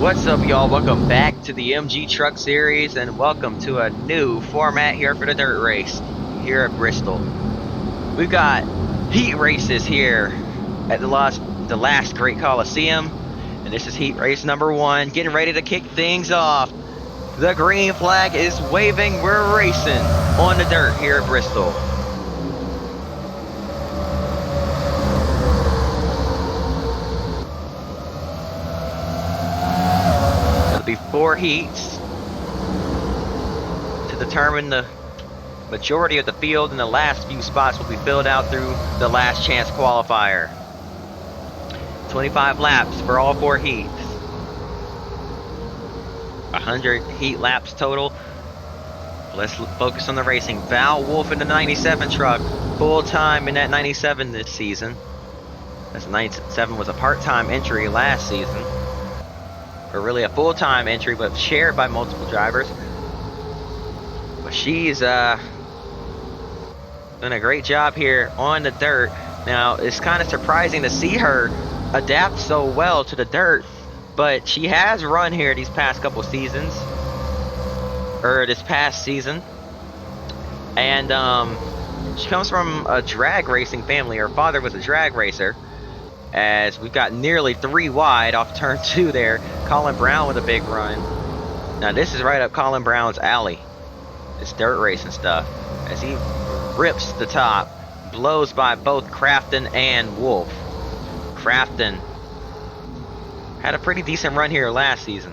What's up, y'all? Welcome back to the MG Truck Series, and welcome to a new format here for the dirt race here at Bristol. We've got heat races here at the last Great Coliseum, and this is heat race number 1, getting ready to kick things off. The green flag is waving. We're racing on the dirt here at Bristol. It'll be 4 heats to determine the majority of the field, and the last few spots will be filled out through the last chance qualifier. 25 laps for all 4 heats. 100 heat laps total. Let's focus on the racing. Val Wolf in the 97 truck, full time in that 97 this season. This 97 was a part-time entry last season, or really a full-time entry, but shared by multiple drivers. But she's doing a great job here on the dirt. Now, it's kind of surprising to see her adapt so well to the dirt, but she has run here these past couple seasons, or this past season, and she comes from a drag racing family. Her father was a drag racer, as we've got nearly 3 wide off turn 2 there. Colin Brown with a big run. Now this is right up Colin Brown's alley. It's dirt racing stuff, as he rips the top, blows by both Crafton and Wolf. Crafton had a pretty decent run here last season.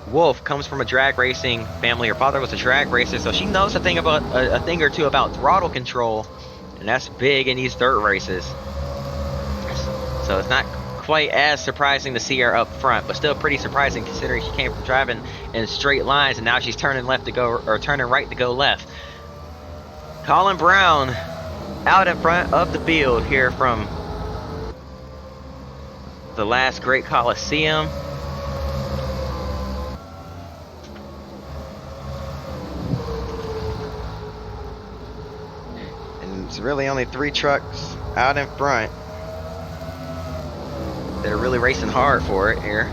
Wolf comes from a drag racing family. Her father was a drag racer, so she knows a thing or two about throttle control, and that's big in these dirt races. So it's not quite as surprising to see her up front, but still pretty surprising considering she came from driving in straight lines, and now she's turning left to go, or turning right to go left. Colin Brown out in front of the field here from the last Great Coliseum. And it's really only 3 trucks out in front that are really racing hard for it here.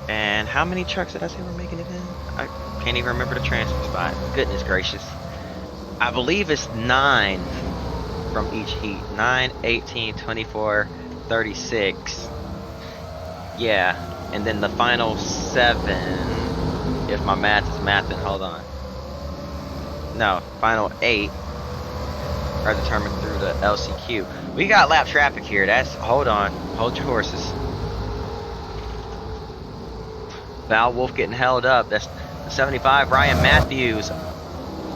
And how many trucks did I say were making it in? I can't even remember the transfer spot. Goodness gracious. I believe it's 9 from each heat. 9, 18, 24, 36. Yeah, and then the final 7, if my math is mathing, hold on. No, final 8 are determined through the LCQ. We got lap traffic here. That's, hold on, hold your horses. Val Wolf getting held up. That's the 75, Ryan Matthews,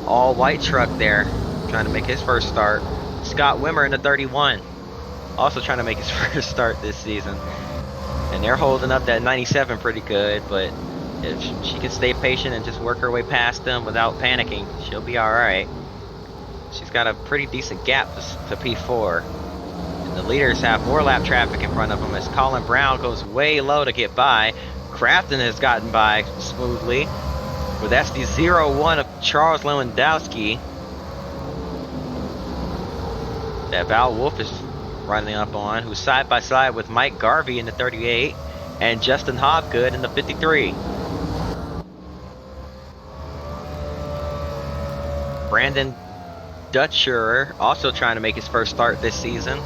all white truck there, trying to make his first start. Scott Wimmer in the 31, also trying to make his first start this season. And they're holding up that 97 pretty good, but if she can stay patient and just work her way past them without panicking, she'll be alright. She's got a pretty decent gap to P4. And the leaders have more lap traffic in front of them as Colin Brown goes way low to get by. Crafton has gotten by smoothly, but that's the 0-1 of Charles Lewandowski that Val Wolf is running up on, who's side by side with Mike Garvey in the 38 and Justin Hobgood in the 53. Brandon Dutcher also trying to make his first start this season.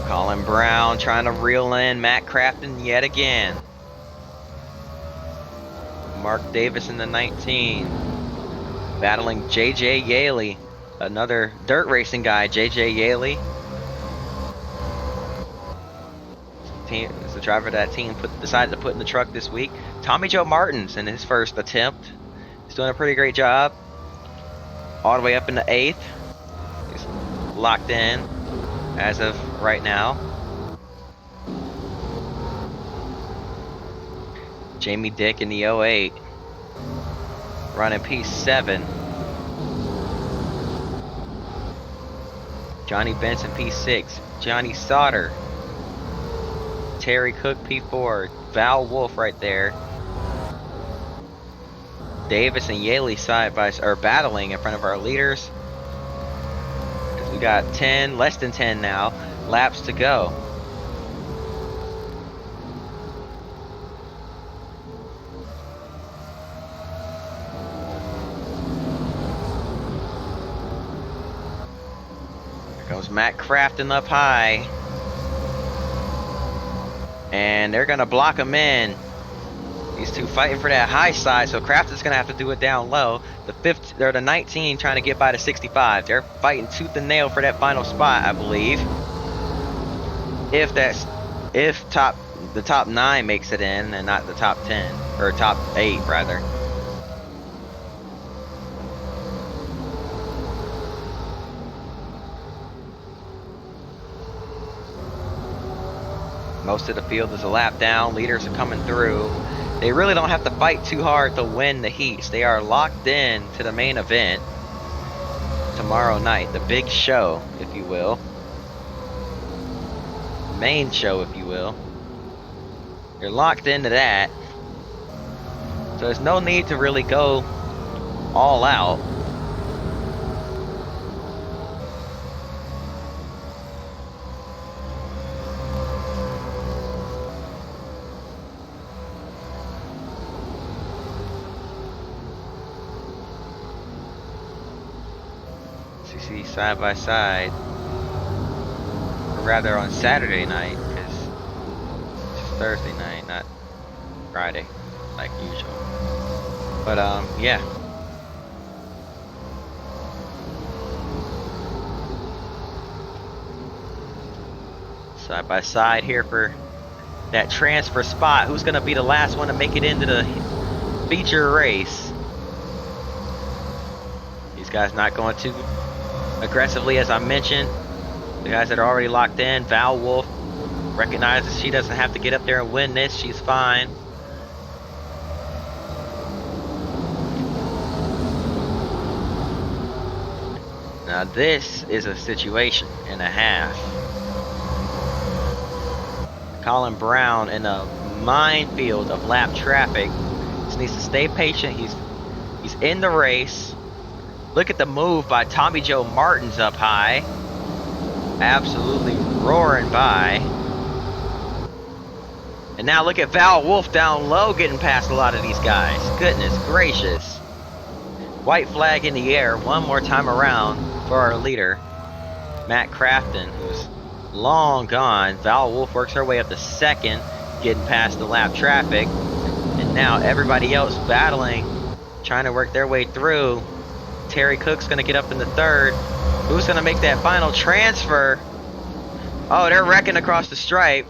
Colin Brown trying to reel in Matt Crafton yet again. Mark Davis in the 19. Battling JJ Yaley, another dirt racing guy. JJ Yaley is the driver of that team decided to put in the truck this week. Tommy Joe Martins in his first attempt. He's doing a pretty great job. All the way up in the 8th. He's locked in as of right now. Jamie Dick in the 08. Running P7. Johnny Benson P6. Johnny Sauter. Terry Cook P4. Val Wolf right there. Davis and Yaley are battling in front of our leaders. We got less than 10 now, laps to go. Here comes Matt Crafton up high. And they're gonna block him in. These two fighting for that high side, so Crafton's gonna have to do it down low. The 19 trying to get by the 65. They're fighting tooth and nail for that final spot, I believe. If the top 9 makes it in and not the top 10 or top 8 rather. Most of the field is a lap down. Leaders are coming through. They really don't have to fight too hard to win the heats. They are locked in to the main event tomorrow night. The big show, if you will. Main show, if you will. You're locked into that. So there's no need to really go all out. See side by side, or rather on Saturday night, because it's Thursday night, not Friday like usual. But yeah. Side by side here for that transfer spot. Who's gonna be the last one to make it into the feature race? These guys not going too aggressively, as I mentioned. The guys that are already locked in. Val Wolf recognizes she doesn't have to get up there and win this. She's fine. Now this is a situation and a half. Colin Brown in a minefield of lap traffic. Just needs to stay patient. He's in the race. Look at the move by Tommy Joe Martins up high. Absolutely roaring by. And now look at Val Wolf down low getting past a lot of these guys. Goodness gracious. White flag in the air one more time around for our leader, Matt Crafton, who's long gone. Val Wolf works her way up to second, getting past the lap traffic. And now everybody else battling, trying to work their way through. Terry Cook's gonna get up in the third. Who's gonna make that final transfer? Oh, they're wrecking across the stripe.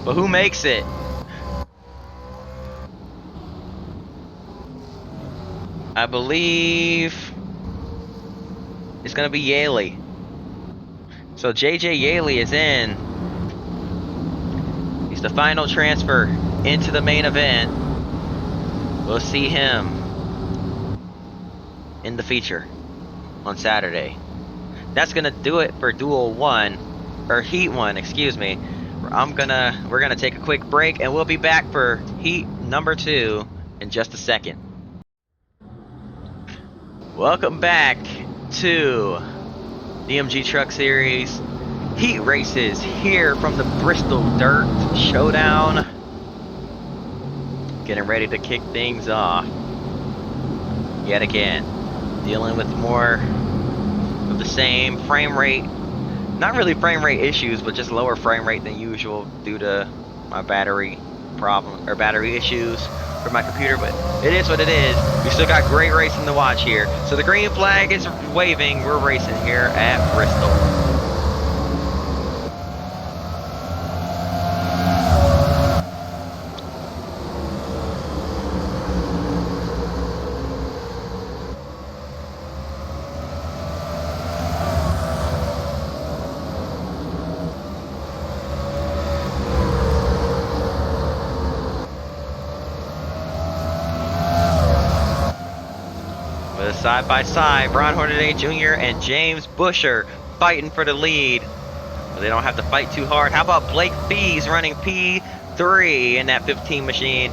But who makes it? I believe it's gonna be Yaley. So JJ Yaley is in. He's the final transfer into the main event. We'll see him in the feature on Saturday. That's gonna do it for Duel 1, or Heat 1, excuse me. We're gonna take a quick break and we'll be back for Heat number 2 in just a second. Welcome back to the MG Truck Series Heat races here from the Bristol Dirt Showdown. Getting ready to kick things off yet again. Dealing with more of the same frame rate, not really frame rate issues, but just lower frame rate than usual due to my battery problem or battery issues for my computer, but it is what it is. We still got great racing to watch here. So the green flag is waving. We're racing here at Bristol. side by side, Ron Hornaday Jr. and James Busher fighting for the lead. But they don't have to fight too hard. How about Blake Fees running P3 in that 15 machine?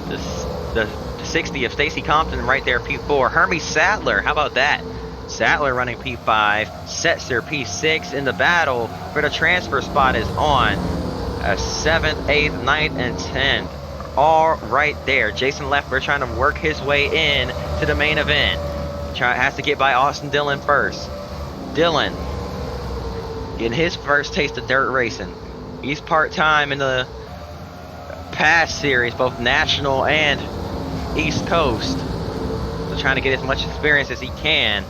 The 60 of Stacy Compton right there, P4. Hermie Sadler, how about that? Sadler running P5. Setzer P6 in the battle for the transfer spot is on. 7th, 8th, 9th, and 10th. All right there. Jason Leffler trying to work his way in to the main event. Has to get by Austin Dillon first. Dillon getting his first taste of dirt racing. He's part-time in the past series, both national and East Coast. So trying to get as much experience as he can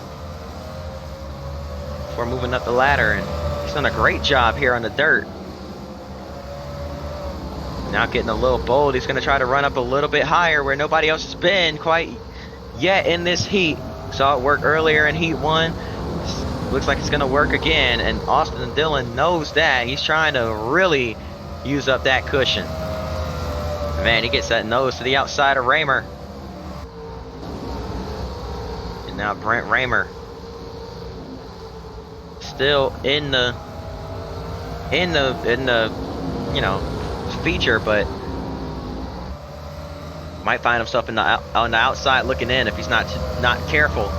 before moving up the ladder. And he's done a great job here on the dirt. Now getting a little bold. He's going to try to run up a little bit higher where nobody else has been quite yet in this heat. Saw it work earlier in heat 1. Looks like it's going to work again. And Austin Dillon knows that. He's trying to really use up that cushion. Man, he gets that nose to the outside of Raymer. And now Brent Raymer still in the you know, feature, but might find himself on the outside looking in if he's not careful.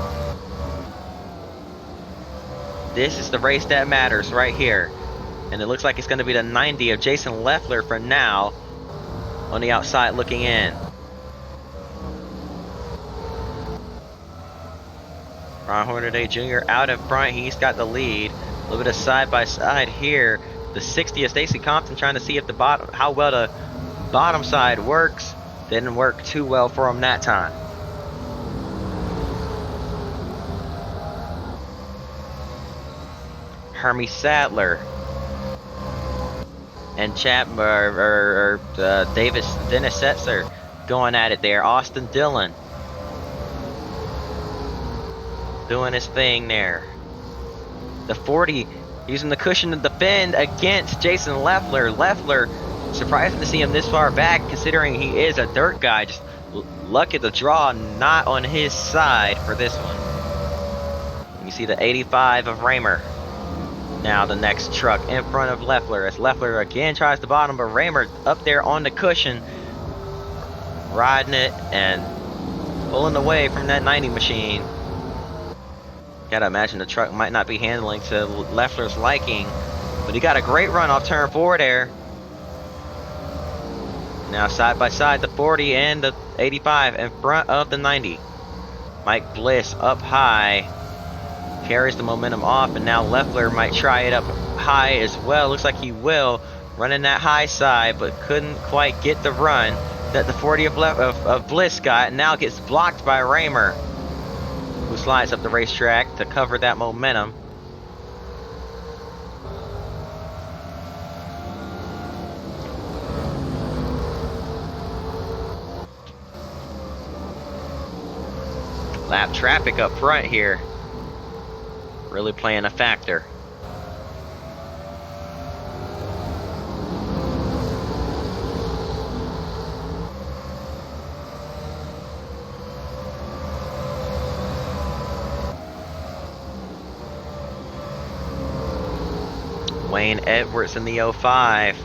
This is the race that matters right here, and it looks like it's going to be the 90 of Jason Leffler for now on the outside looking in. Ron Hornaday Jr. out in front. He's got the lead. A little bit of side by side here. The 60 of Stacy Compton trying to see if how well the bottom side works. Didn't work too well for him that time. Hermie Sadler and Dennis Setzer going at it there. Austin Dillon doing his thing there. The 40 using the cushion to defend against Jason Leffler. Leffler, surprising to see him this far back considering he is a dirt guy. Just lucky the draw not on his side for this one. You see the 85 of Raymer. Now the next truck in front of Leffler as Leffler again tries to bottom, but Raymer up there on the cushion, riding it and pulling away from that 90 machine. Gotta imagine the truck might not be handling to Leffler's liking, but he got a great run off turn 4 there. Now side by side, the 40 and the 85 in front of the 90. Mike Bliss up high, carries the momentum off, and now Leffler might try it up high as well. Looks like he will, running that high side, but couldn't quite get the run that the 40 of Bliss got, and now gets blocked by Raymer, who slides up the racetrack to cover that momentum. Lap traffic up front here, really playing a factor. Wayne Edwards in the 05,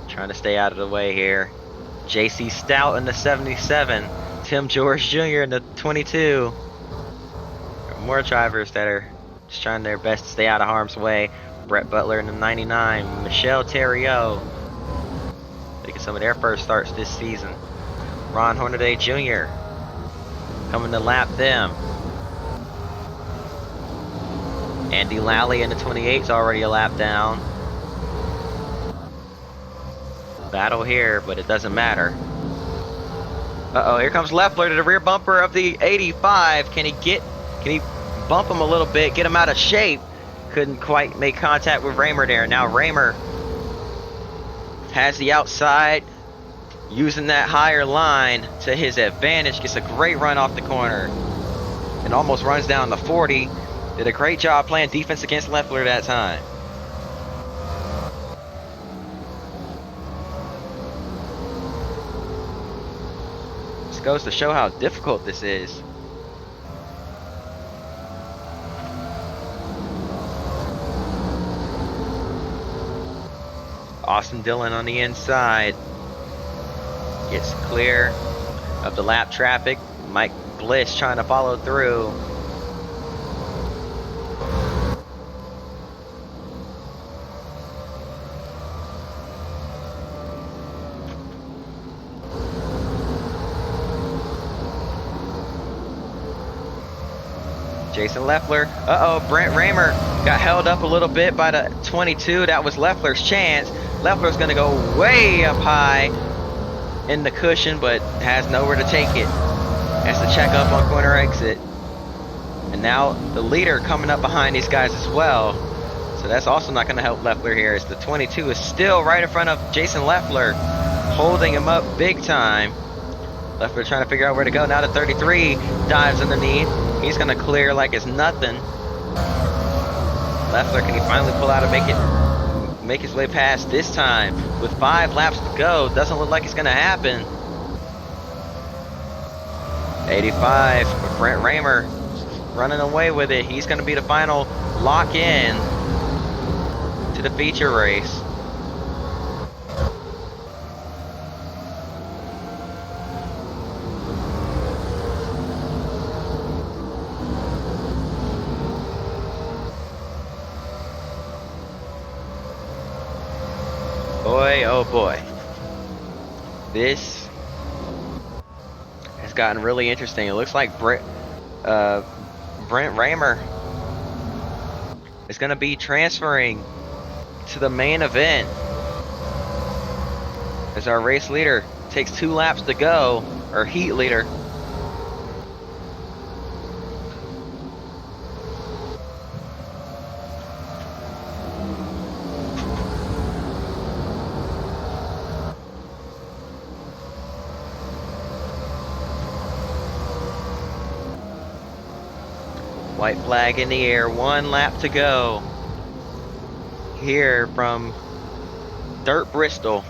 trying to stay out of the way here. JC Stout in the 77. Tim George Jr. in the 22. More drivers that are just trying their best to stay out of harm's way. Brett Butler in the 99. Michelle Theriot making some of their first starts this season. Ron Hornaday Jr. coming to lap them. Andy Lally in the 28 is already a lap down. Battle here, but it doesn't matter. Uh-oh, here comes Leffler to the rear bumper of the 85. Can he bump him a little bit, get him out of shape? Couldn't quite make contact with Raymer there. Now Raymer has the outside, using that higher line to his advantage. Gets a great run off the corner and almost runs down the 40. Did a great job playing defense against Leffler that time. This goes to show how difficult this is. Austin Dillon on the inside. Gets clear of the lap traffic. Mike Bliss trying to follow through. Jason Leffler. Uh-oh, Brent Raymer got held up a little bit by the 22. That was Leffler's chance. Leffler's going to go way up high in the cushion, but has nowhere to take it. Has to check up on corner exit. And now the leader coming up behind these guys as well. So that's also not going to help Leffler here, as the 22 is still right in front of Jason Leffler, holding him up big time. Leffler trying to figure out where to go. Now the 33 dives underneath. He's going to clear like it's nothing. Leffler, can he finally pull out and make his way past this time? With 5 laps to go, doesn't look like it's going to happen. 85, Brent Raymer running away with it. He's going to be the final lock in to the feature race. Boy, oh boy. This has gotten really interesting. It looks like Brent Raymer is going to be transferring to the main event as our race leader takes 2 laps to go, or heat leader. White flag in the air, 1 lap to go. Here from Dirt Bristol,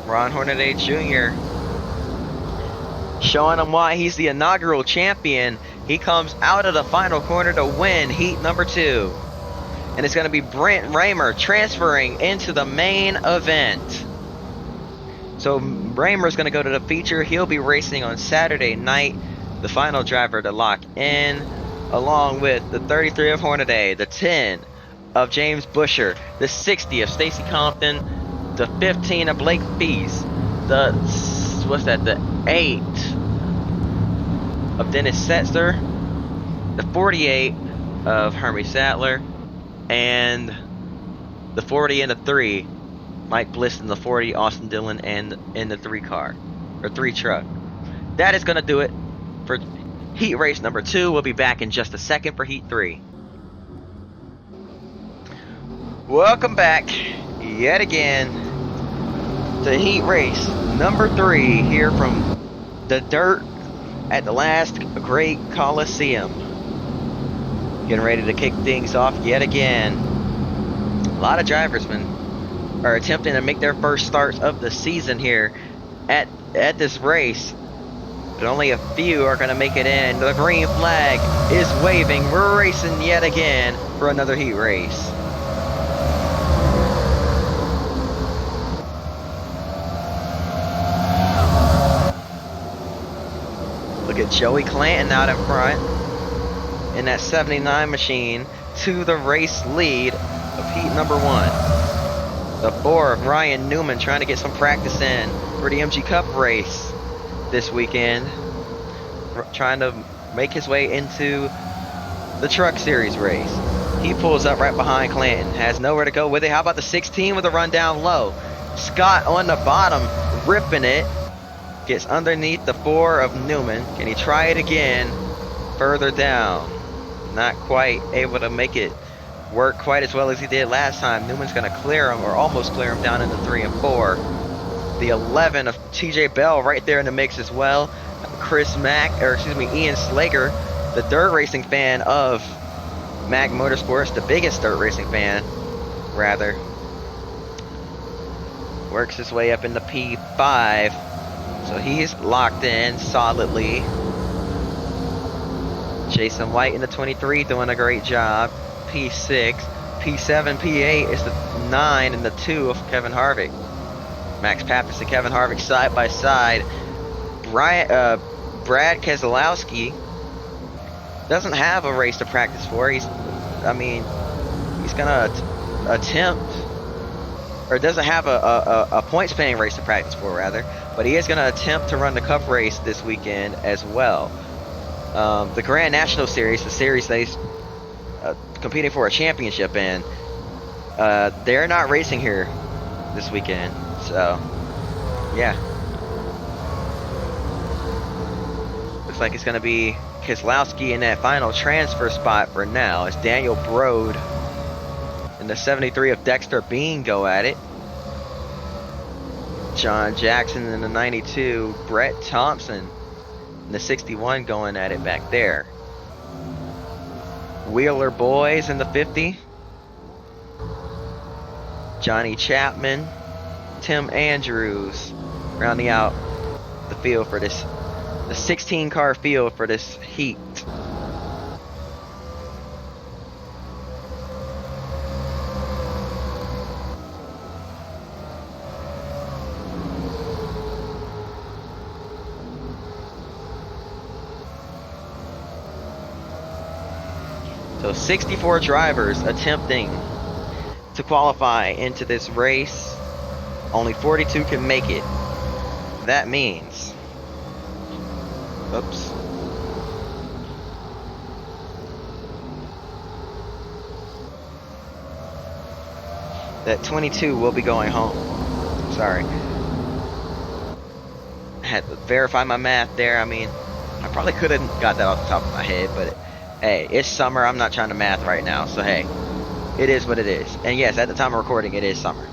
Ron Hornaday Jr. showing him why he's the inaugural champion. He comes out of the final corner to win heat number 2. And it's going to be Brent Raymer transferring into the main event. So Raymer's going to go to the feature. He'll be racing on Saturday night, the final driver to lock in, along with the 33 of Hornaday, the 10 of James Busher, the 60 of Stacy Compton, the 15 of Blake Feast, the 8 of Dennis Setzer, the 48 of Hermie Sattler, and the 40 and the 3, Mike Bliss, and the 40, Austin Dillon, and in the 3 truck. That is going to do it for heat race number 2. We'll be back in just a second for heat 3. Welcome back yet again to heat race number 3 here from the dirt at the last great Coliseum. Getting ready to kick things off yet again. A lot of drivers are attempting to make their first starts of the season here at this race, but only a few are going to make it in. The green flag is waving. We're racing yet again for another heat race. Look at Joey Clanton out in front in that 79 machine to the race lead of heat number 1. The 4 of Ryan Newman trying to get some practice in for the MG Cup race this weekend, trying to make his way into the Truck Series race. He pulls up right behind Clanton, has nowhere to go with it. How about the 16 with a run down low? Scott on the bottom, ripping it. Gets underneath the 4 of Newman. Can he try it again further down? Not quite able to make it work quite as well as he did last time. Newman's going to clear him, or almost clear him, down into 3 and 4. The 11 of TJ Bell right there in the mix as well. Ian Slager, the dirt racing fan of Mag Motorsports, the biggest dirt racing fan, rather, works his way up into P5. So he's locked in solidly. Jason White in the 23 doing a great job. P6. P7, P8 is the 9 and the 2 of Kevin Harvick. Max Pappas and Kevin Harvick side by side. Brad Keselowski doesn't have a race to practice for. He's gonna attempt, or doesn't have a points paying race to practice for rather, but he is gonna attempt to run the Cup race this weekend as well. The Grand National Series, the series they competing for a championship in, they're not racing here this weekend, so yeah. Looks like it's going to be Keselowski in that final transfer spot for now. It's Daniel Broad and the 73 of Dexter Bean go at it. John Jackson in the 92, Brett Thompson in the 61 going at it back there. Wheeler Boys in the 50. Johnny Chapman, Tim Andrews rounding out the field for this, the 16 car field for this heat. So 64 drivers attempting to qualify into this race. Only 42 can make it. That means, oops, that 22 will be going home. Sorry, I had to verify my math there. I mean, I probably could have got that off the top of my head, but hey, it's summer. I'm not trying to math right now, so hey, it is what it is. And yes, at the time of recording, it is summer.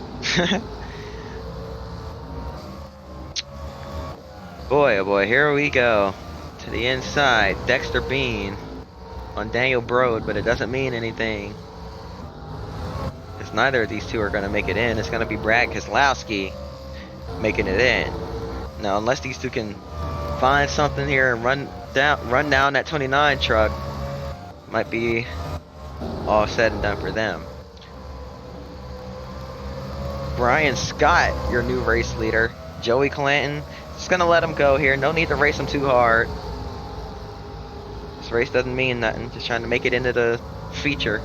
Boy, oh boy, here we go. To the inside, Dexter Bean on Daniel Broad, but it doesn't mean anything, because neither of these two are going to make it in. It's going to be Brad Keselowski making it in. Now, unless these two can find something here and run down that 29 truck, might be all said and done for them. Brian Scott, your new race leader. Joey Clanton, just gonna let him go here. No need to race him too hard. This race doesn't mean nothing. Just trying to make it into the feature.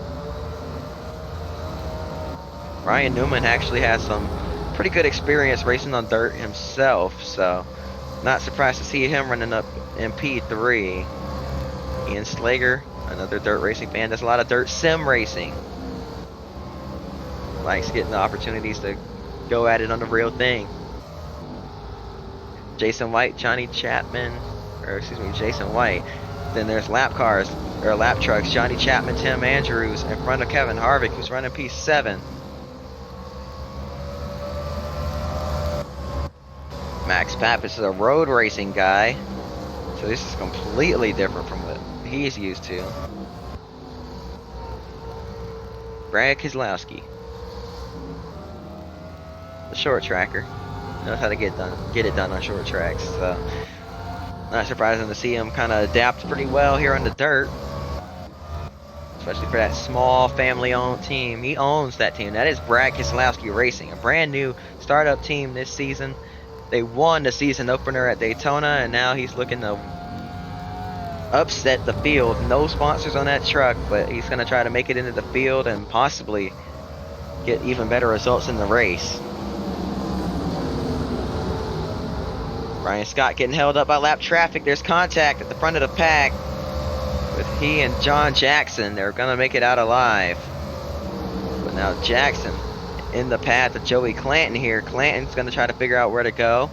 Ryan Newman actually has some pretty good experience racing on dirt himself, so not surprised to see him running up in P3. Ian Slager, another dirt racing fan, does a lot of dirt sim racing. Likes getting the opportunities to go at it on the real thing. Jason White, Johnny Chapman, or excuse me, Jason White. Then there's lap cars, or lap trucks, Johnny Chapman, Tim Andrews in front of Kevin Harvick, who's running P7. Max Pappas is a road racing guy, so this is completely different from what he's used to. Brad Keselowski, the short tracker, knows how to get it done on short tracks. So not surprising to see him kind of adapt pretty well here on the dirt, especially for that small family-owned team. He owns that team. That is Brad Keselowski Racing, a brand new startup team this season. They won the season opener at Daytona, and now he's looking to upset the field. No sponsors on that truck, but he's going to try to make it into the field and possibly get even better results in the race. Brian Scott getting held up by lap traffic. There's contact at the front of the pack with he and John Jackson. They're going to make it out alive. But now Jackson in the path of Joey Clanton here. Clanton's going to try to figure out where to go.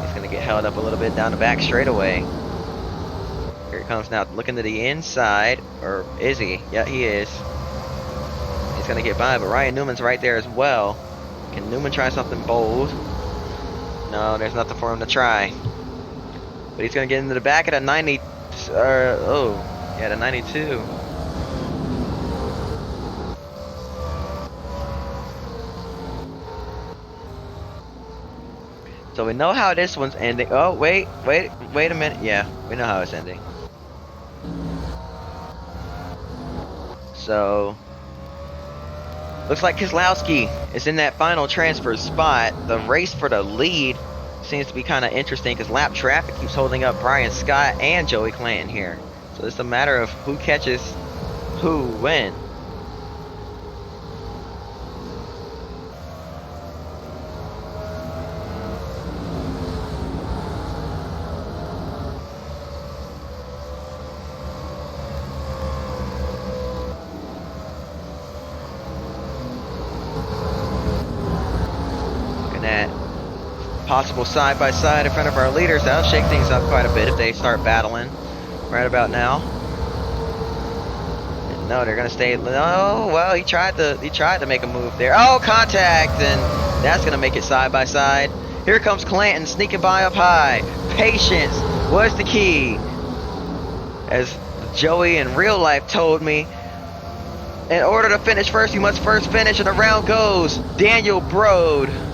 He's going to get held up a little bit down the back straightaway. Here he comes now, looking to the inside. Or is he? Yeah, he is. He's going to get by, but Ryan Newman's right there as well. Can Newman try something bold? No, there's nothing for him to try. But he's going to get into the back of the 90. The 92. So we know how this one's ending. Oh, wait a minute. Yeah, we know how it's ending. So looks like Keselowski is in that final transfer spot. The race for the lead seems to be kind of interesting because lap traffic keeps holding up Brian Scott and Joey Clanton here. So it's a matter of who catches who when. That possible side-by-side in front of our leaders, that'll shake things up quite a bit if they start battling right about now. No, they're gonna stay. Oh well, he tried to make a move there. Oh, contact, and that's gonna make it side-by-side. Here comes Clanton sneaking by up high. Patience was the key, as Joey in real life told me. In order to finish first, you must first finish, and the round goes. Daniel Brode.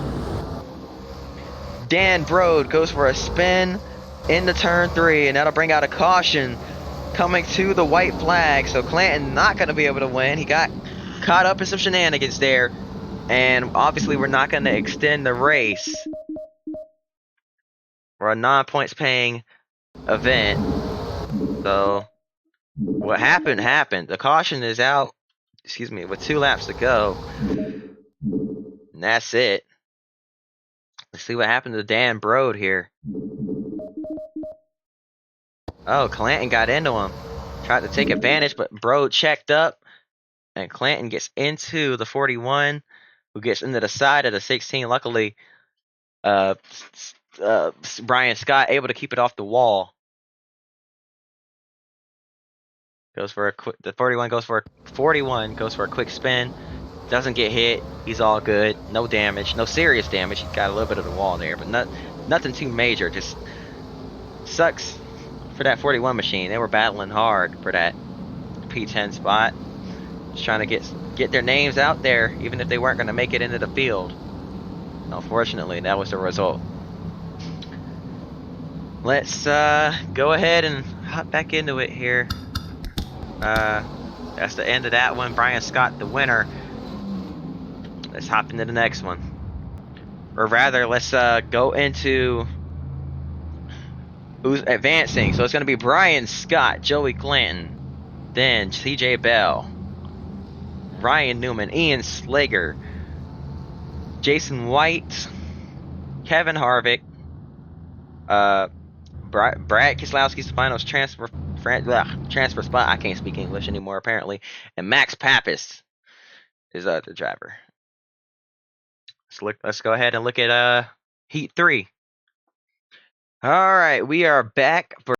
Dan Brode goes for a spin into turn 3, and that'll bring out a caution coming to the white flag. So Clanton not going to be able to win. He got caught up in some shenanigans there, and obviously we're not going to extend the race for a non-points paying event. So what happened happened. The caution is out, excuse me, with 2 laps to go, and that's it. Let's see what happened to Dan Brode here. Oh, Clanton got into him. Tried to take advantage, but Brode checked up. And Clanton gets into the 41, who gets into the side of the 16. Luckily, Brian Scott able to keep it off the wall. Goes for a quick. The 41 goes for a quick spin. Doesn't get hit. He's all good. No damage. No serious damage. He got a little bit of the wall there, but nothing too major. Just sucks for that 41 machine. They were battling hard for that P10 spot. Just trying to get their names out there, even if they weren't going to make it into the field. Unfortunately, that was the result. Let's go ahead and hop back into it here. That's the end of that one. Brian Scott, the winner. Let's hop into the next one. Or rather, let's go into who's advancing. So it's going to be Brian Scott, Joey Clanton, then CJ Bell, Ryan Newman, Ian Slager, Jason White, Kevin Harvick, Brad Keselowski's the finals transfer spot. I can't speak English anymore apparently. And Max Pappas is the driver. Let's go ahead and look at Heat 3. All right, we are back for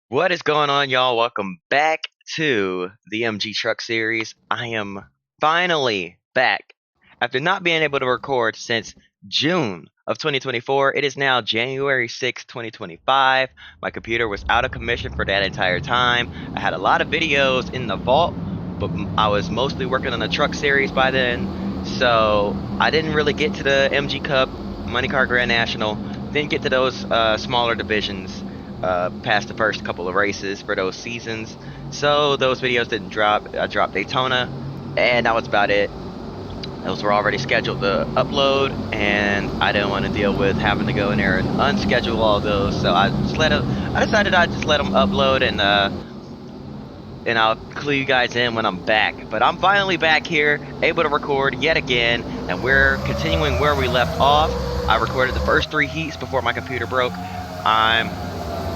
what is going on, y'all. Welcome back to the MG Truck Series. I am finally back after not being able to record since June of 2024. It is now January 6th, 2025. My computer was out of commission for that entire time. I had a lot of videos in the vault, but I was mostly working on the truck series by then, so I didn't really get to the MG Cup, Money Car Grand National. Didn't get to those smaller divisions past the first couple of races for those seasons, so those videos didn't drop. I dropped Daytona, and that was about it. Those were already scheduled to upload, and I didn't want to deal with having to go in there and unschedule all those, so I decided I'd just let them upload, and I'll clue you guys in when I'm back. But I'm finally back here, able to record yet again, and we're continuing where we left off. I recorded the first 3 heats before my computer broke. I'm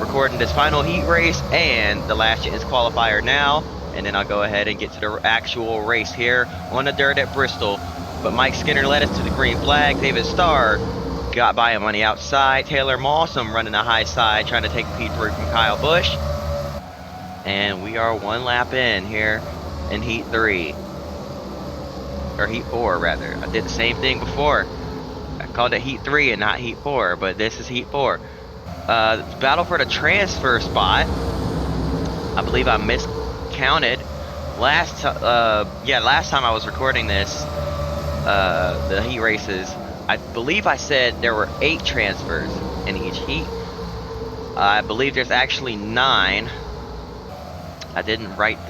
recording this final heat race and the last chance qualifier now, and then I'll go ahead and get to the actual race here on the dirt at Bristol. But Mike Skinner led us to the green flag. David Starr got by him on the outside. Taylor Mawsum running the high side, trying to take P3 from Kyle Busch. And we are 1 lap in here in Heat 3. Or Heat 4, rather. I did the same thing before. I called it Heat 3 and not Heat 4, but this is Heat 4. Battle for the transfer spot. I believe I miscounted. Last time I was recording this, the heat races, I believe I said there were 8 transfers in each heat. I believe there's actually 9. I didn't write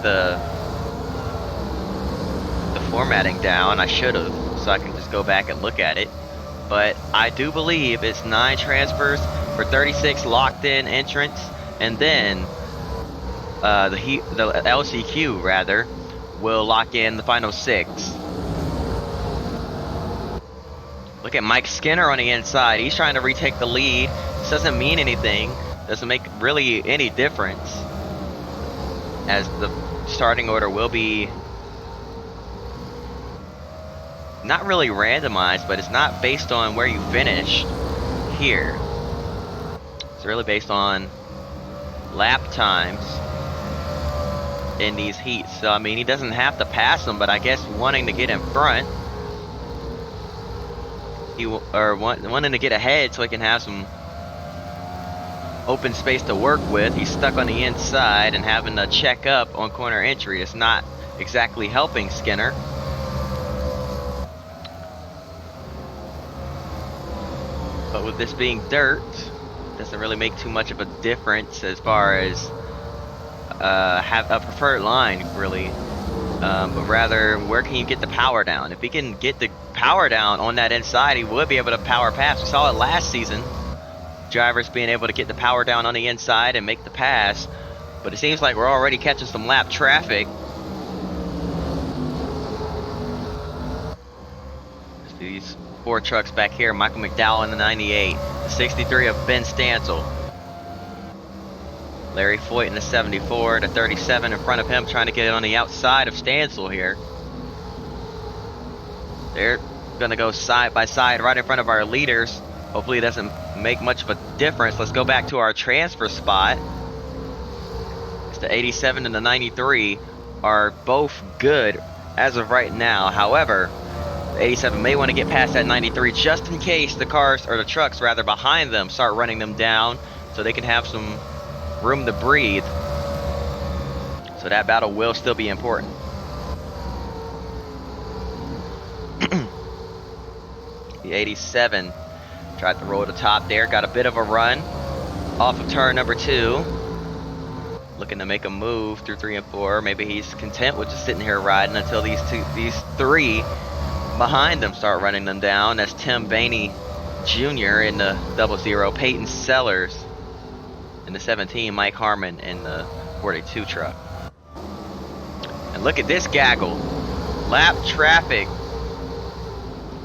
the formatting down. I should have, so I can just go back and look at it. But I do believe it's 9 transfers for 36 locked-in entrants, and then the LCQ rather will lock in the final 6. Look at Mike Skinner on the inside. He's trying to retake the lead. This doesn't mean anything. Doesn't make really any difference, as the starting order will be not really randomized, but it's not based on where you finished here. It's really based on lap times in these heats. So I mean, he doesn't have to pass them, but I guess wanting to get in front, wanting to get ahead so he can have some open space to work with. He's stuck on the inside and having to check up on corner entry. It's not exactly helping Skinner. But with this being dirt, doesn't really make too much of a difference as far as have a preferred line, really. But rather, where can you get the power down? If he can get the power down on that inside, he would be able to power pass. We saw it last season. Drivers being able to get the power down on the inside and make the pass. But it seems like we're already catching some lap traffic. These 4 trucks back here. Michael McDowell in the 98. The 63 of Ben Stansel. Larry Foyt in the 74. The 37 in front of him, trying to get it on the outside of Stansel here. They're going to go side by side right in front of our leaders. Hopefully it doesn't make much of a difference. Let's go back to our transfer spot. It's the 87 and the 93 are both good as of right now. However, the 87 may want to get past that 93 just in case the cars, or the trucks rather, behind them start running them down, so they can have some room to breathe. So that battle will still be important. The 87 tried to roll to the top there, got a bit of a run off of turn number 2. Looking to make a move through 3 and 4. Maybe he's content with just sitting here riding until these 3 behind them start running them down. That's Tim Bainey Jr. in the 00, Peyton Sellers in the 17, Mike Harmon in the 42 truck. And look at this gaggle. Lap traffic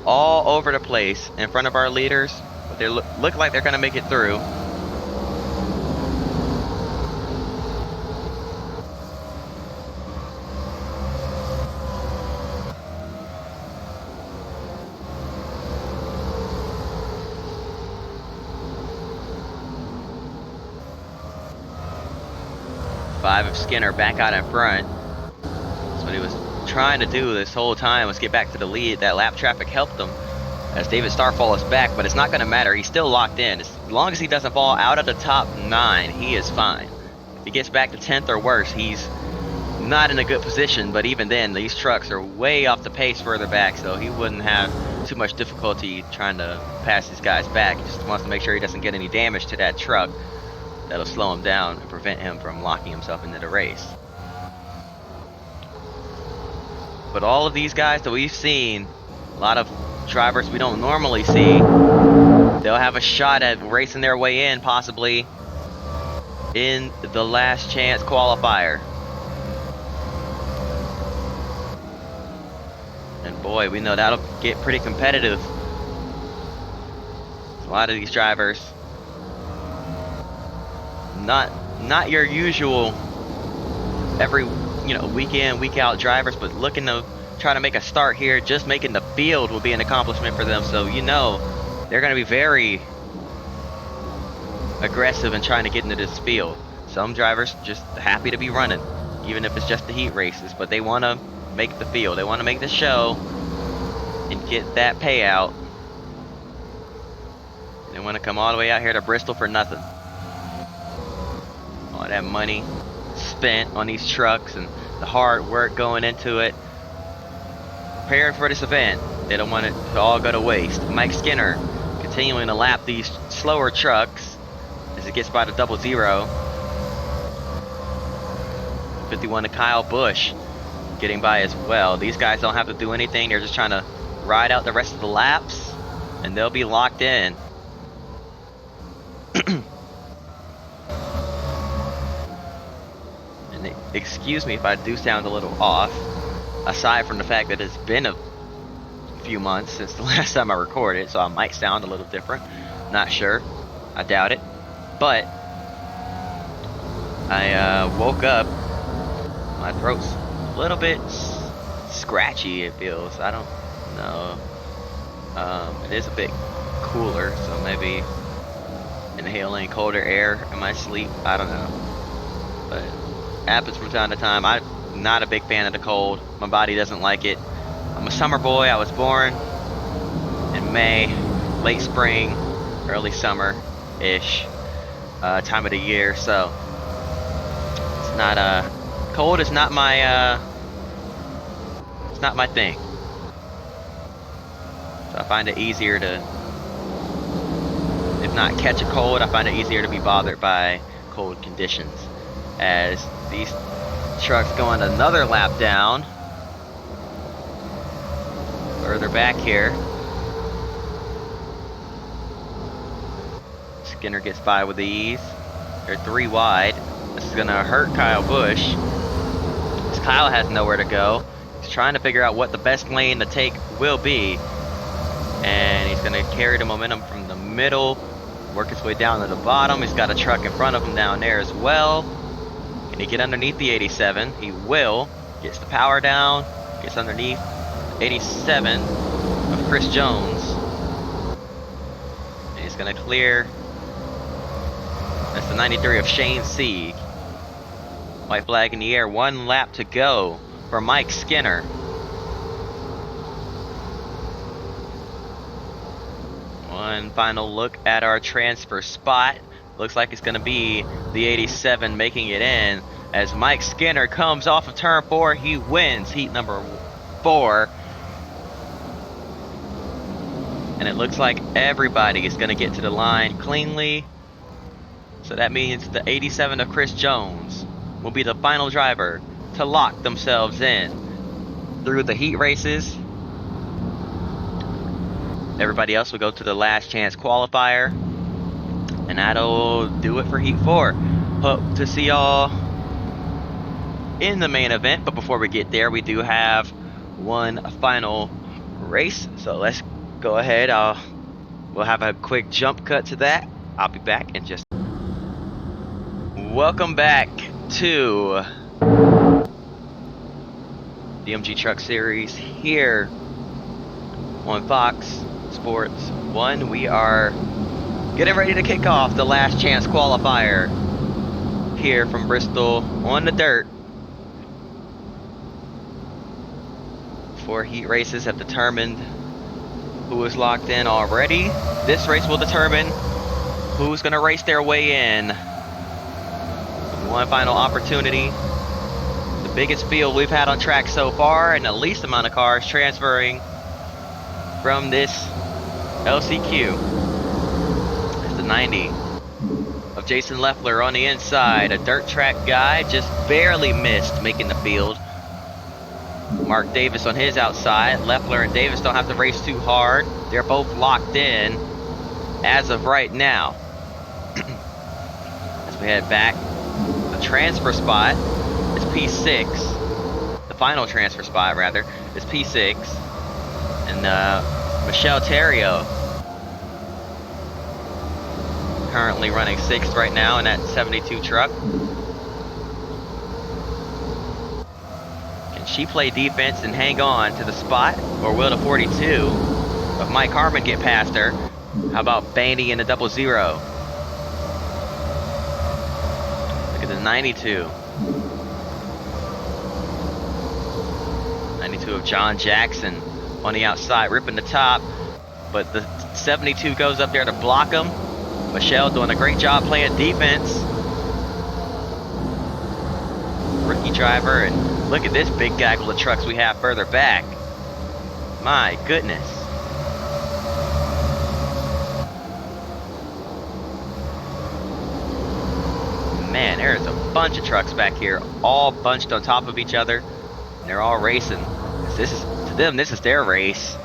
all over the place in front of our leaders, but they look like they're going to make it through. Five of Skinner back out in front. That's what he was trying to do this whole time, was get back to the lead. That lap traffic helped him as David Starfall is back, but it's not going to matter. He's still locked in. As long as he doesn't fall out of the top 9, he is fine. If he gets back to 10th or worse, he's not in a good position, but even then, these trucks are way off the pace further back, so he wouldn't have too much difficulty trying to pass these guys back. He just wants to make sure he doesn't get any damage to that truck. That'll slow him down and prevent him from locking himself into the race. But all of these guys that we've seen, a lot of drivers we don't normally see, they'll have a shot at racing their way in, possibly in the last chance qualifier. And boy, we know that'll get pretty competitive. A lot of these drivers, not your usual every week in, week out drivers, but looking to try to make a start here. Just making the field will be an accomplishment for them, so they're going to be very aggressive in trying to get into this field. Some drivers just happy to be running, even if it's just the heat races, but they want to make the field, they want to make the show and get that payout. They want to come all the way out here to Bristol for nothing. All that money spent on these trucks and the hard work going into it, preparing for this event. They don't want it to all go to waste. Mike Skinner continuing to lap these slower trucks as it gets by the 00. 51 to Kyle Busch getting by as well. These guys don't have to do anything. They're just trying to ride out the rest of the laps, and they'll be locked in. And excuse me if I do sound a little off, aside from the fact that it's been a few months since the last time I recorded, so I might sound a little different. Not sure. I doubt it. But I woke up, my throat's a little bit scratchy, it feels. I don't know. It is a bit cooler, so maybe inhaling colder air in my sleep. I don't know. But it happens from time to time. I'm not a big fan of the cold. My body doesn't like it. I'm a summer boy. I was born in May, late spring, early summer-ish time of the year, so it's not cold is not my it's not my thing. So I find it easier to, if not catch a cold, I find it easier to be bothered by cold conditions. As these trucks go on another lap down, further back here. Skinner gets by with ease. They're 3 wide. This is gonna hurt Kyle Busch, because Kyle has nowhere to go. He's trying to figure out what the best lane to take will be, and he's gonna carry the momentum from the middle, work his way down to the bottom. He's got a truck in front of him down there as well. Can he get underneath the 87? He will. Gets the power down, gets underneath 87 of Chris Jones. And he's gonna clear. That's the 93 of Shane Sieg. White flag in the air, 1 lap to go for Mike Skinner. One final look at our transfer spot. Looks like it's going to be the 87 making it in. As Mike Skinner comes off of turn 4, he wins heat number 4. And it looks like everybody is going to get to the line cleanly. So that means the 87 of Chris Jones will be the final driver to lock themselves in through the heat races. Everybody else will go to the last chance qualifier, and that'll do it for heat 4. Hope to see y'all in the main event, but before we get there, we do have one final race. So let's go ahead. We'll have a quick jump cut to that. I'll be back in just. Welcome back to the MG Truck Series here on Fox Sports 1. We are getting ready to kick off the last chance qualifier here from Bristol on the dirt. 4 heat races have determined who is locked in already. This race will determine who's going to race their way in. One final opportunity. The biggest field we've had on track so far, and the least amount of cars transferring from this LCQ. It's the 90 of Jason Leffler on the inside. A dirt track guy just barely missed making the field. Mark Davis on his outside. Leffler and Davis don't have to race too hard. They're both locked in as of right now. As we head back, the transfer spot is P6. The final transfer spot, rather, is P6. And Michelle Terrio currently running 6th right now in that 72 truck. Can she play defense and hang on to the spot, or will the 42 of Mike Harmon get past her? How about Bandy in the 00? Look at the 92. 92 of John Jackson on the outside, ripping the top, but the 72 goes up there to block him. Michelle doing a great job playing defense. Rookie driver, and look at this big gaggle of trucks we have further back. My goodness. Man, there's a bunch of trucks back here, all bunched on top of each other. They're all racing. This is, to them, this is their race.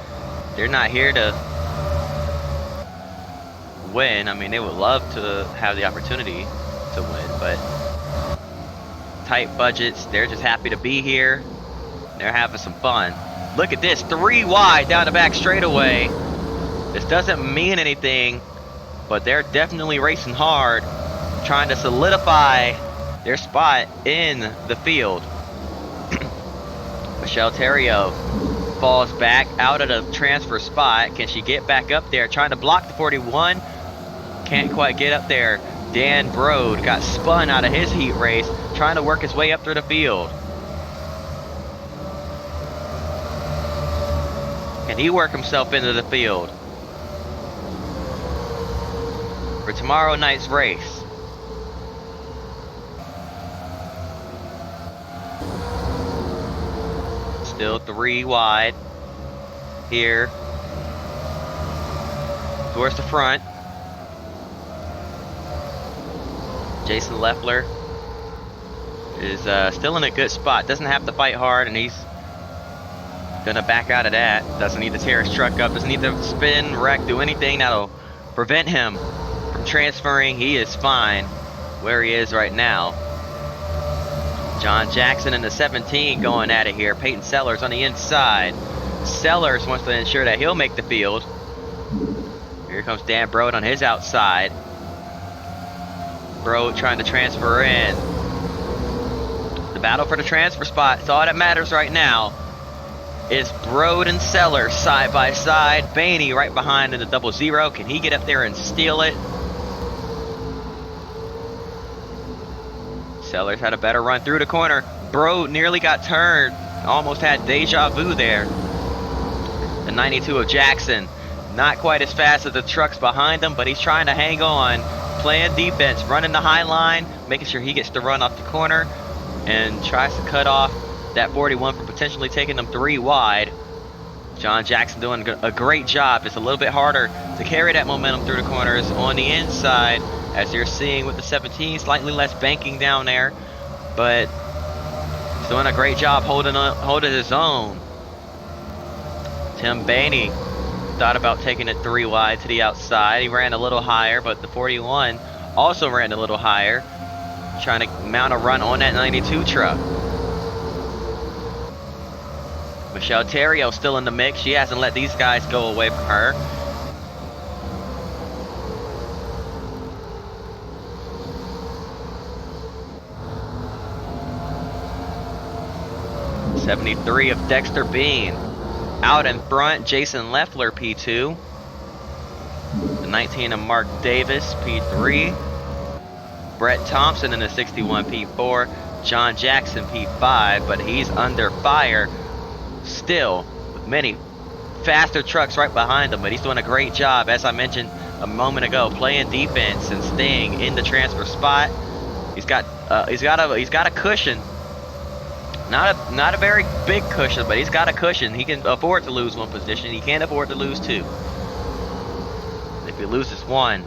They're not here to win. I mean, they would love to have the opportunity to win, but tight budgets. They're just happy to be here. They're having some fun. Look at this, 3 wide down the back straightaway. This doesn't mean anything, but they're definitely racing hard, trying to solidify their spot in the field. Michelle Theriault falls back out of the transfer spot. Can she get back up there? Trying to block the 41. Can't quite get up there. Dan Brode got spun out of his heat race, trying to work his way up through the field. Can he work himself into the field for tomorrow night's race? Still 3 wide here towards the front. Jason Leffler is still in a good spot. Doesn't have to fight hard, and he's gonna back out of that. Doesn't need to tear his truck up. Doesn't need to spin, wreck, do anything that'll prevent him from transferring. He is fine where he is right now. John Jackson in the 17 going at it here. Peyton Sellers on the inside. Sellers wants to ensure that he'll make the field. Here comes Dan Brode on his outside. Brode trying to transfer in. The battle for the transfer spot is all that matters right now. Is Brode and Sellers side by side. Bainey right behind in the 00. Can he get up there and steal it? Sellers had a better run through the corner. Brode nearly got turned. Almost had deja vu there. The 92 of Jackson. Not quite as fast as the trucks behind him, but he's trying to hang on. Playing defense, running the high line, making sure he gets to run off the corner, and tries to cut off that 41 from potentially taking them 3 wide. John Jackson doing a great job. It's a little bit harder to carry that momentum through the corners on the inside, as you're seeing with the 17, slightly less banking down there, but he's doing a great job holding his own. Tim Bainey thought about taking it 3 wide to the outside. He ran a little higher, but the 41 also ran a little higher, trying to mount a run on that 92 truck. Michelle Theriault still in the mix. She hasn't let these guys go away from her. '73 of Dexter Bean. Out in front, Jason Leffler, P2. The 19 of Mark Davis, P3. Brett Thompson in the 61, P4. John Jackson, P5, but he's under fire still, with many faster trucks right behind him, but he's doing a great job, as I mentioned a moment ago, playing defense and staying in the transfer spot. He's got a cushion. Not a very big cushion, but he's got a cushion. He can afford to lose 1 position. He can't afford to lose 2. If he loses 1,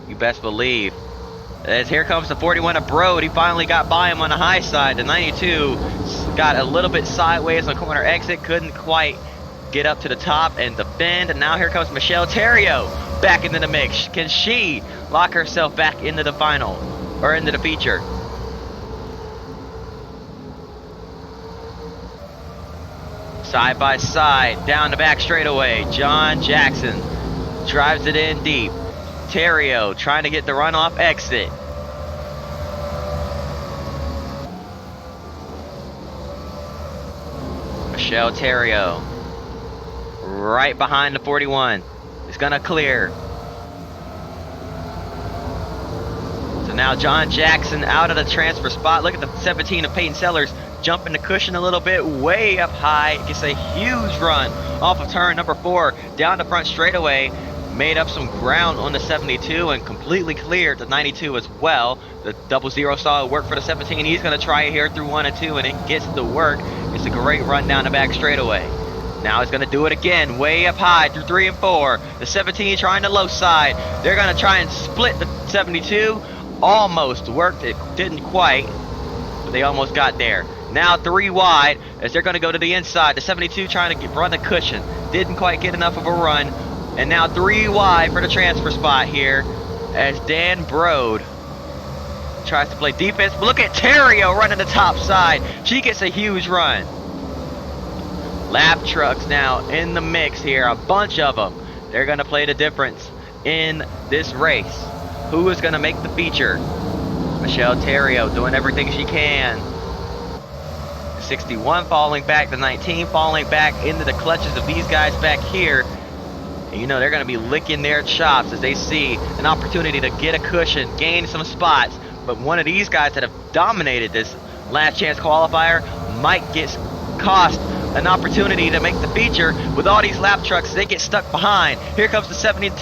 you best believe. As here comes the 41 of Brode. He finally got by him on the high side. The 92 got a little bit sideways on corner exit. Couldn't quite get up to the top and defend. And now here comes Michelle Theriault back into the mix. Can she lock herself back into the final, or into the feature? Side by side, down the back straightaway. John Jackson drives it in deep. Theriault trying to get the runoff exit. Michelle Theriault right behind the 41. It's gonna clear. So now John Jackson out of the transfer spot. Look at the 17 of Peyton Sellers jumping the cushion a little bit, way up high. Gets a huge run off of turn number 4 down the front straightaway. Made up some ground on the 72 and completely cleared the 92 as well. The 00 saw it work for the 17. He's going to try it here through 1 and 2, and it gets to work. It's a great run down the back straightaway. Now he's going to do it again, way up high through 3 and 4. The 17 trying the low side. They're going to try and split the 72. almost worked. It didn't quite, but they almost got there. Now 3 wide as they're going to go to the inside. The 72 trying to run the cushion. Didn't quite get enough of a run. And now 3 wide for the transfer spot here as Dan Brode tries to play defense. But look at Terrio running the top side. She gets a huge run. Lap trucks now in the mix here. A bunch of them. They're going to play the difference in this race. Who is going to make the feature? Michelle Terrio doing everything she can. 61 falling back, the 19 falling back into the clutches of these guys back here. And you know they're going to be licking their chops as they see an opportunity to get a cushion, gain some spots. But one of these guys that have dominated this last chance qualifier might get cost an opportunity to make the feature. With all these lap trucks, they get stuck behind. Here comes the 17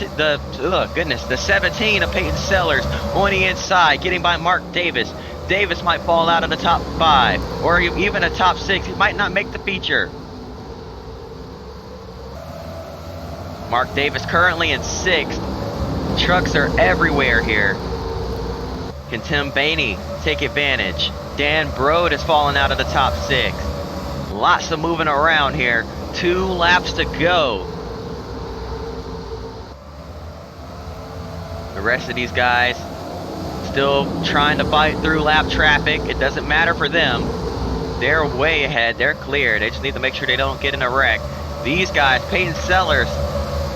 of Peyton Sellers on the inside, getting by Mark Davis. Davis might fall out of the top 5 or even a top 6. He might not make the feature. Mark Davis currently in 6th. Trucks are everywhere here. Can Tim Bainey take advantage? Dan Brode has fallen out of the top 6. Lots of moving around here. 2 laps to go. The rest of these guys still trying to fight through lap traffic. It doesn't matter for them. They're way ahead. They're clear. They just need to make sure they don't get in a wreck. These guys, Peyton Sellers,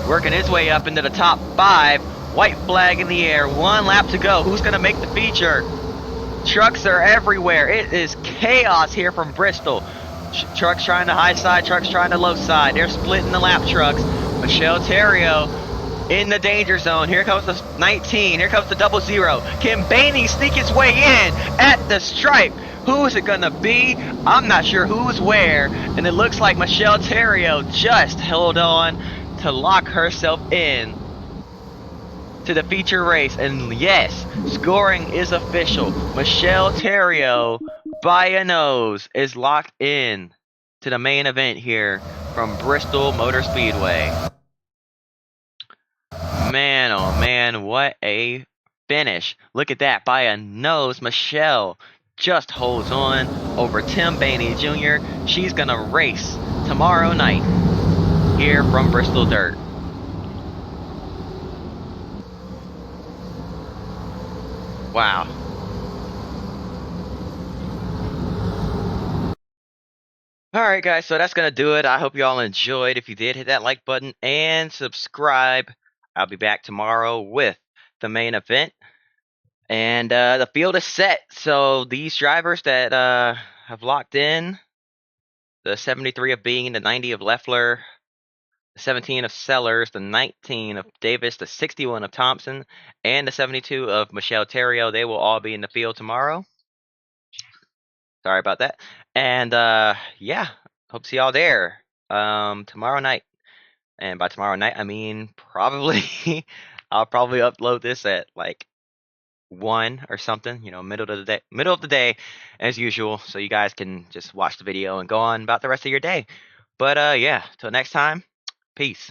working his way up into the top 5. White flag in the air. 1 lap to go. Who's going to make the feature? Trucks are everywhere. It is chaos here from Bristol. Trucks trying to high side, trucks trying to low side. They're splitting the lap trucks. Michelle Terrio in the danger zone. Here comes the 19. Here comes the 00. Can Bainey sneak his way in at the stripe? Who is it going to be? I'm not sure who's where. And it looks like Michelle Terrio just held on to lock herself in to the feature race. And yes, scoring is official. Michelle Terrio, by a nose, is locked in to the main event here from Bristol Motor Speedway. Man, oh man, what a finish. Look at that, by a nose. Michelle just holds on over Tim Bainey Jr. She's gonna race tomorrow night here from Bristol Dirt. Wow. Alright guys, so that's gonna do it. I hope you all enjoyed. If you did, hit that like button and subscribe. I'll be back tomorrow with the main event. And the field is set. So these drivers that have locked in, the 73 of Bean, the 90 of Leffler, the 17 of Sellers, the 19 of Davis, the 61 of Thompson, and the 72 of Michelle Terrio, they will all be in the field tomorrow. Sorry about that. And yeah, hope to see y'all there tomorrow night. And by tomorrow night, I mean probably I'll probably upload this at like 1 or something, you know, middle of the day as usual, so you guys can just watch the video and go on about the rest of your day. But yeah, till next time, peace.